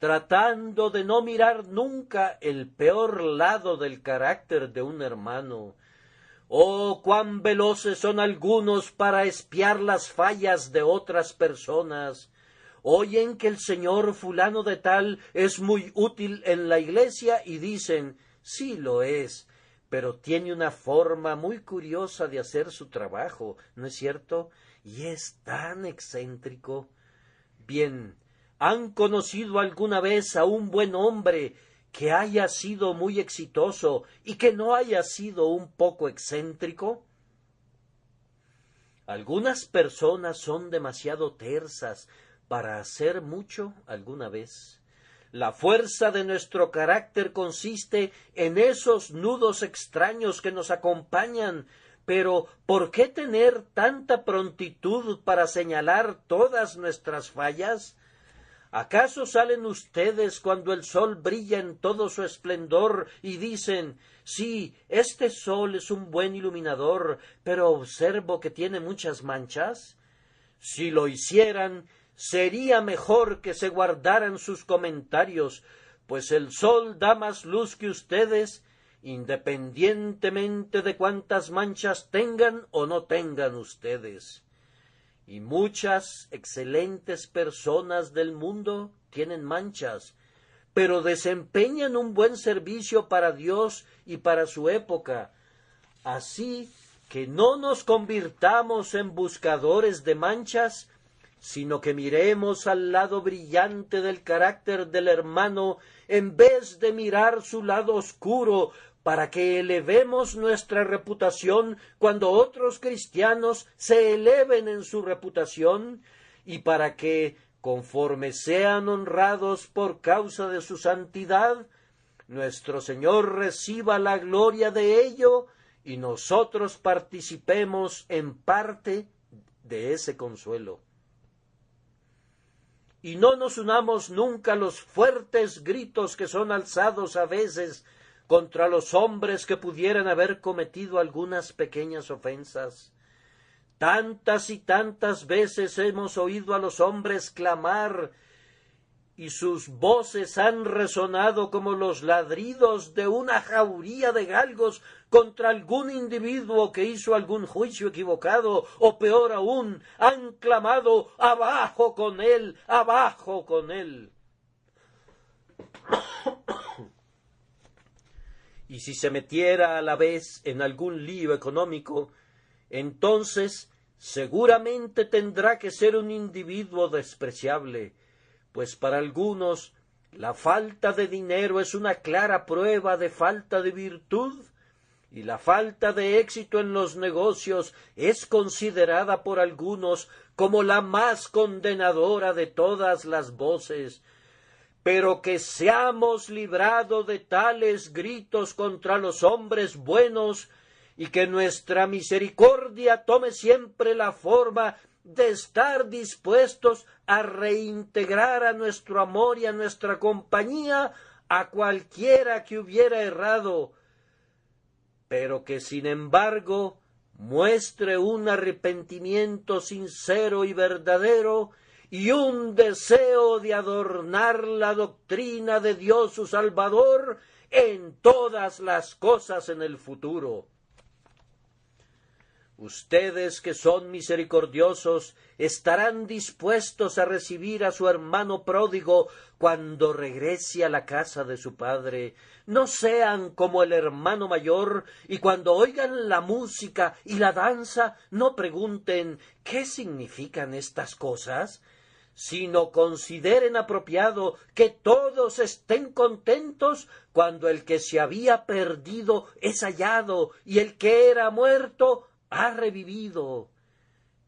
tratando de no mirar nunca el peor lado del carácter de un hermano. Oh, cuán veloces son algunos para espiar las fallas de otras personas. Oyen que el señor fulano de tal es muy útil en la iglesia y dicen, sí lo es, pero tiene una forma muy curiosa de hacer su trabajo, ¿no es cierto? Y es tan excéntrico. Bien, ¿han conocido alguna vez a un buen hombre que haya sido muy exitoso y que no haya sido un poco excéntrico? Algunas personas son demasiado tersas para hacer mucho alguna vez. La fuerza de nuestro carácter consiste en esos nudos extraños que nos acompañan, pero ¿por qué tener tanta prontitud para señalar todas nuestras fallas? ¿Acaso salen ustedes cuando el sol brilla en todo su esplendor y dicen, sí, este sol es un buen iluminador, pero observo que tiene muchas manchas? Si lo hicieran, sería mejor que se guardaran sus comentarios, pues el sol da más luz que ustedes, independientemente de cuántas manchas tengan o no tengan ustedes. Y muchas excelentes personas del mundo tienen manchas, pero desempeñan un buen servicio para Dios y para su época. Así que no nos convirtamos en buscadores de manchas, sino que miremos al lado brillante del carácter del hermano en vez de mirar su lado oscuro, para que elevemos nuestra reputación cuando otros cristianos se eleven en su reputación, y para que, conforme sean honrados por causa de su santidad, nuestro Señor reciba la gloria de ello y nosotros participemos en parte de ese consuelo. Y no nos unamos nunca a los fuertes gritos que son alzados a veces contra los hombres que pudieran haber cometido algunas pequeñas ofensas. Tantas y tantas veces hemos oído a los hombres clamar, y sus voces han resonado como los ladridos de una jauría de galgos contra algún individuo que hizo algún juicio equivocado, o peor aún, han clamado abajo con él, abajo con él. Y si se metiera a la vez en algún lío económico, entonces seguramente tendrá que ser un individuo despreciable, pues para algunos la falta de dinero es una clara prueba de falta de virtud, y la falta de éxito en los negocios es considerada por algunos como la más condenadora de todas las voces. Pero que seamos librados de tales gritos contra los hombres buenos, y que nuestra misericordia tome siempre la forma de estar dispuestos a reintegrar a nuestro amor y a nuestra compañía a cualquiera que hubiera errado, pero que sin embargo muestre un arrepentimiento sincero y verdadero y un deseo de adornar la doctrina de Dios su Salvador en todas las cosas en el futuro. Ustedes que son misericordiosos estarán dispuestos a recibir a su hermano pródigo cuando regrese a la casa de su padre. No sean como el hermano mayor, y cuando oigan la música y la danza no pregunten ¿qué significan estas cosas?, sino consideren apropiado que todos estén contentos cuando el que se había perdido es hallado y el que era muerto ha revivido.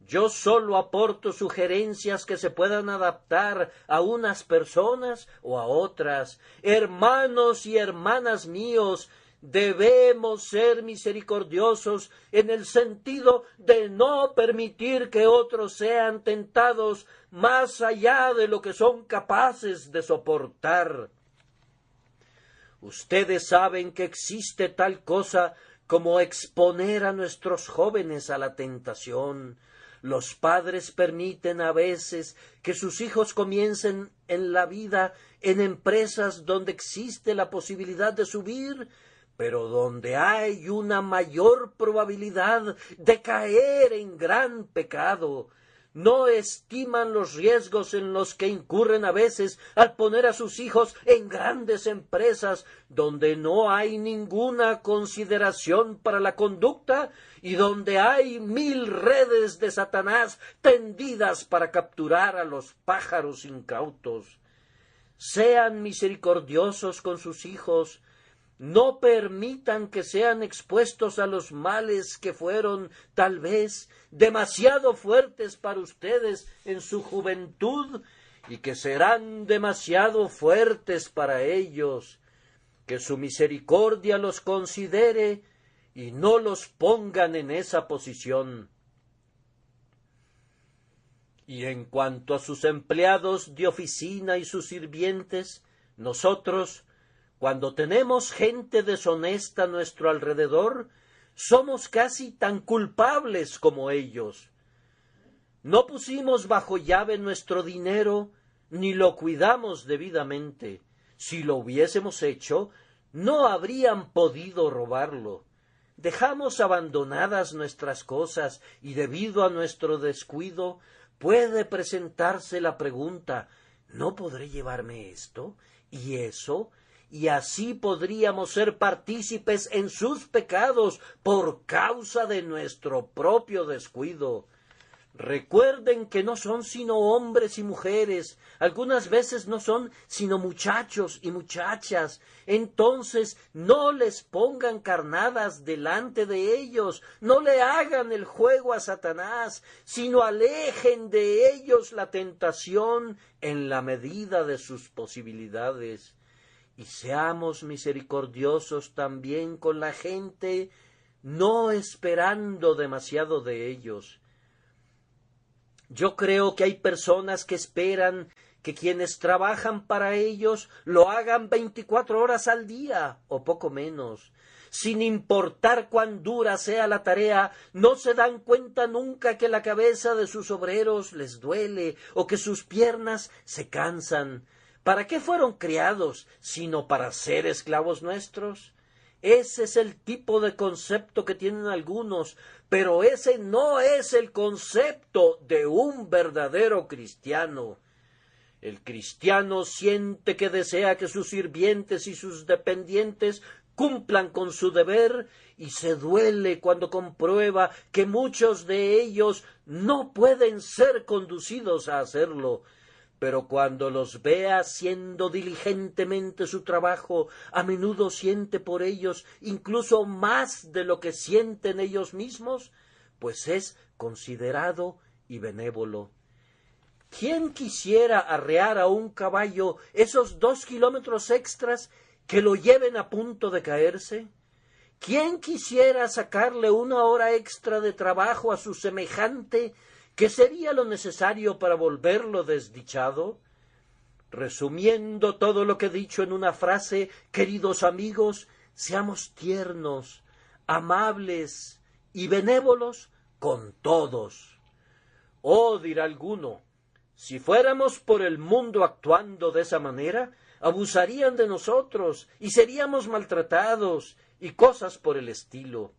Yo sólo aporto sugerencias que se puedan adaptar a unas personas o a otras. Hermanos y hermanas míos, debemos ser misericordiosos en el sentido de no permitir que otros sean tentados más allá de lo que son capaces de soportar. Ustedes saben que existe tal cosa como exponer a nuestros jóvenes a la tentación. Los padres permiten a veces que sus hijos comiencen en la vida en empresas donde existe la posibilidad de subir, pero donde hay una mayor probabilidad de caer en gran pecado. No estiman los riesgos en los que incurren a veces al poner a sus hijos en grandes empresas donde no hay ninguna consideración para la conducta y donde hay 1000 redes de Satanás tendidas para capturar a los pájaros incautos. Sean misericordiosos con sus hijos. No permitan que sean expuestos a los males que fueron, tal vez, demasiado fuertes para ustedes en su juventud y que serán demasiado fuertes para ellos. Que su misericordia los considere y no los pongan en esa posición. Y en cuanto a sus empleados de oficina y sus sirvientes, nosotros, cuando tenemos gente deshonesta a nuestro alrededor, somos casi tan culpables como ellos. No pusimos bajo llave nuestro dinero, ni lo cuidamos debidamente. Si lo hubiésemos hecho, no habrían podido robarlo. Dejamos abandonadas nuestras cosas y debido a nuestro descuido puede presentarse la pregunta, ¿no podré llevarme esto y eso? Y así podríamos ser partícipes en sus pecados por causa de nuestro propio descuido. Recuerden que no son sino hombres y mujeres, algunas veces no son sino muchachos y muchachas. Entonces no les pongan carnadas delante de ellos, no le hagan el juego a Satanás, sino alejen de ellos la tentación en la medida de sus posibilidades. Y seamos misericordiosos también con la gente, no esperando demasiado de ellos. Yo creo que hay personas que esperan que quienes trabajan para ellos lo hagan 24 horas al día o poco menos. Sin importar cuán dura sea la tarea, no se dan cuenta nunca que la cabeza de sus obreros les duele o que sus piernas se cansan. ¿Para qué fueron criados sino para ser esclavos nuestros? Ese es el tipo de concepto que tienen algunos, pero ese no es el concepto de un verdadero cristiano. El cristiano siente que desea que sus sirvientes y sus dependientes cumplan con su deber y se duele cuando comprueba que muchos de ellos no pueden ser conducidos a hacerlo. Pero cuando los ve haciendo diligentemente su trabajo, a menudo siente por ellos incluso más de lo que sienten ellos mismos, pues es considerado y benévolo. ¿Quién quisiera arrear a un caballo esos 2 kilómetros extras que lo lleven a punto de caerse? ¿Quién quisiera sacarle 1 hora extra de trabajo a su semejante? ¿Qué sería lo necesario para volverlo desdichado? Resumiendo todo lo que he dicho en una frase, queridos amigos, seamos tiernos, amables y benévolos con todos. Oh, dirá alguno, si fuéramos por el mundo actuando de esa manera, abusarían de nosotros y seríamos maltratados y cosas por el estilo.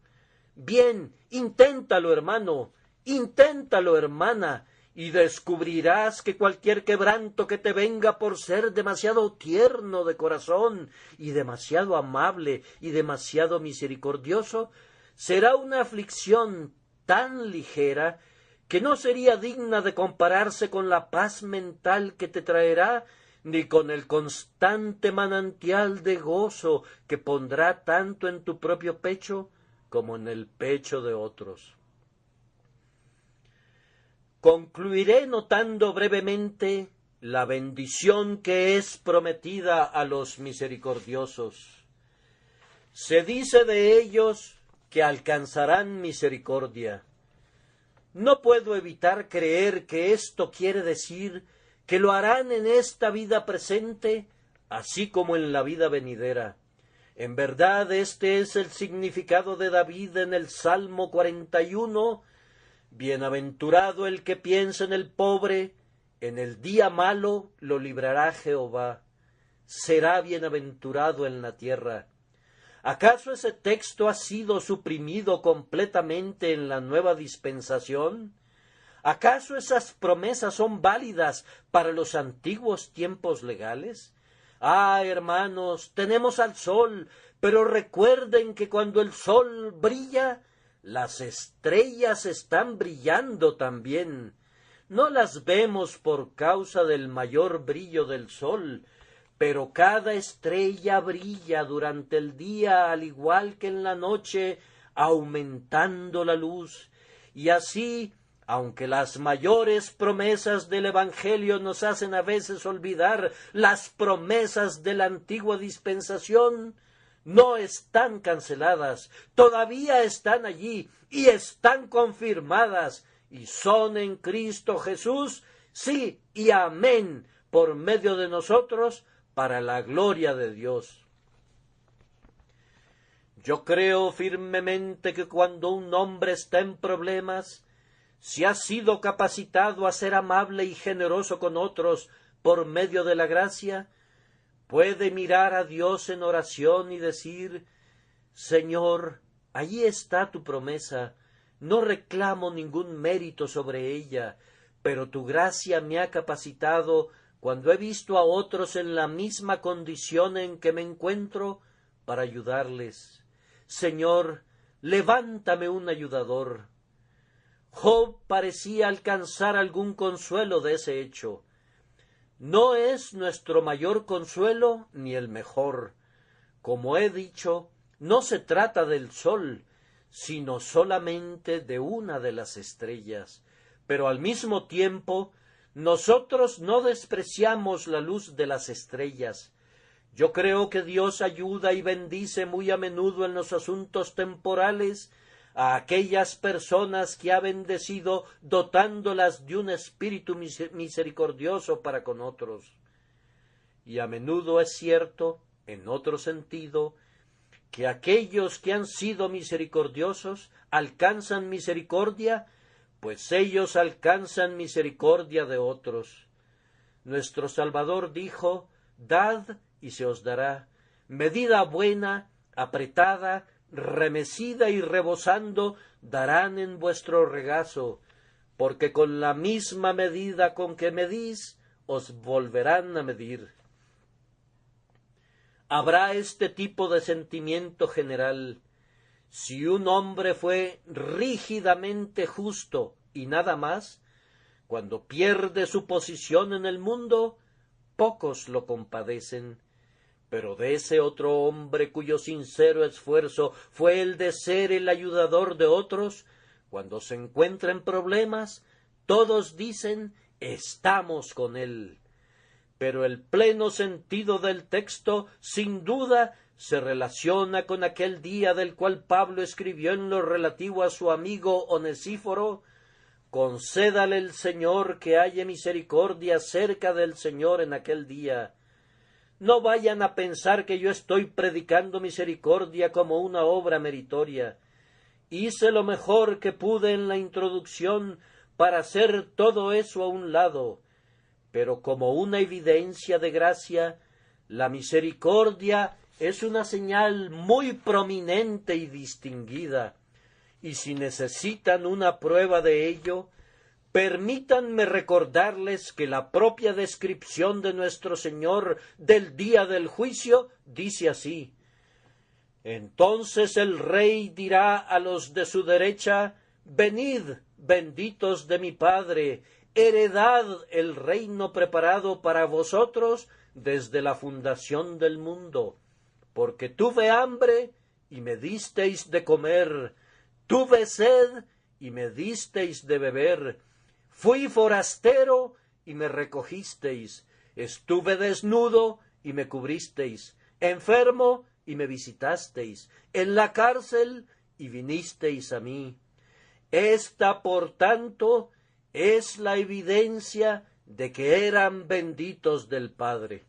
Bien, inténtalo, hermano, inténtalo, hermana, y descubrirás que cualquier quebranto que te venga por ser demasiado tierno de corazón y demasiado amable y demasiado misericordioso, será una aflicción tan ligera que no sería digna de compararse con la paz mental que te traerá, ni con el constante manantial de gozo que pondrá tanto en tu propio pecho como en el pecho de otros. Concluiré notando brevemente la bendición que es prometida a los misericordiosos. Se dice de ellos que alcanzarán misericordia. No puedo evitar creer que esto quiere decir que lo harán en esta vida presente, así como en la vida venidera. En verdad, este es el significado de David en el Salmo 41. Bienaventurado el que piensa en el pobre, en el día malo lo librará Jehová. Será bienaventurado en la tierra. ¿Acaso ese texto ha sido suprimido completamente en la nueva dispensación? ¿Acaso esas promesas son válidas para los antiguos tiempos legales? Ah, hermanos, tenemos al sol, pero recuerden que cuando el sol brilla, las estrellas están brillando también. No las vemos por causa del mayor brillo del sol, pero cada estrella brilla durante el día al igual que en la noche, aumentando la luz, y así, aunque las mayores promesas del Evangelio nos hacen a veces olvidar las promesas de la antigua dispensación, no están canceladas, todavía están allí y están confirmadas, y son en Cristo Jesús, sí y amén, por medio de nosotros, para la gloria de Dios. Yo creo firmemente que cuando un hombre está en problemas, si ha sido capacitado a ser amable y generoso con otros por medio de la gracia, puede mirar a Dios en oración y decir: Señor, allí está tu promesa, no reclamo ningún mérito sobre ella, pero tu gracia me ha capacitado cuando he visto a otros en la misma condición en que me encuentro para ayudarles. Señor, levántame un ayudador. Job parecía alcanzar algún consuelo de ese hecho. No es nuestro mayor consuelo ni el mejor. Como he dicho, no se trata del sol, sino solamente de una de las estrellas. Pero al mismo tiempo, nosotros no despreciamos la luz de las estrellas. Yo creo que Dios ayuda y bendice muy a menudo en los asuntos temporales a aquellas personas que ha bendecido dotándolas de un espíritu misericordioso para con otros. Y a menudo es cierto, en otro sentido, que aquellos que han sido misericordiosos alcanzan misericordia, pues ellos alcanzan misericordia de otros. Nuestro Salvador dijo: dad y se os dará, medida buena, apretada, remecida y rebosando, darán en vuestro regazo, porque con la misma medida con que medís, os volverán a medir. Habrá este tipo de sentimiento general. Si un hombre fue rígidamente justo y nada más, cuando pierde su posición en el mundo, pocos lo compadecen. Pero de ese otro hombre cuyo sincero esfuerzo fue el de ser el ayudador de otros, cuando se encuentra en problemas, todos dicen: estamos con él. Pero el pleno sentido del texto, sin duda, se relaciona con aquel día del cual Pablo escribió en lo relativo a su amigo Onesíforo: concédale el Señor que haya misericordia cerca del Señor en aquel día. No vayan a pensar que yo estoy predicando misericordia como una obra meritoria. Hice lo mejor que pude en la introducción para hacer todo eso a un lado, pero como una evidencia de gracia, la misericordia es una señal muy prominente y distinguida, y si necesitan una prueba de ello, permítanme recordarles que la propia descripción de nuestro Señor del día del juicio dice así: entonces el Rey dirá a los de su derecha: venid, benditos de mi Padre, heredad el reino preparado para vosotros desde la fundación del mundo, porque tuve hambre y me disteis de comer, tuve sed y me disteis de beber, fui forastero y me recogisteis, estuve desnudo y me cubristeis, enfermo y me visitasteis, en la cárcel y vinisteis a mí. Esta, por tanto, es la evidencia de que eran benditos del Padre.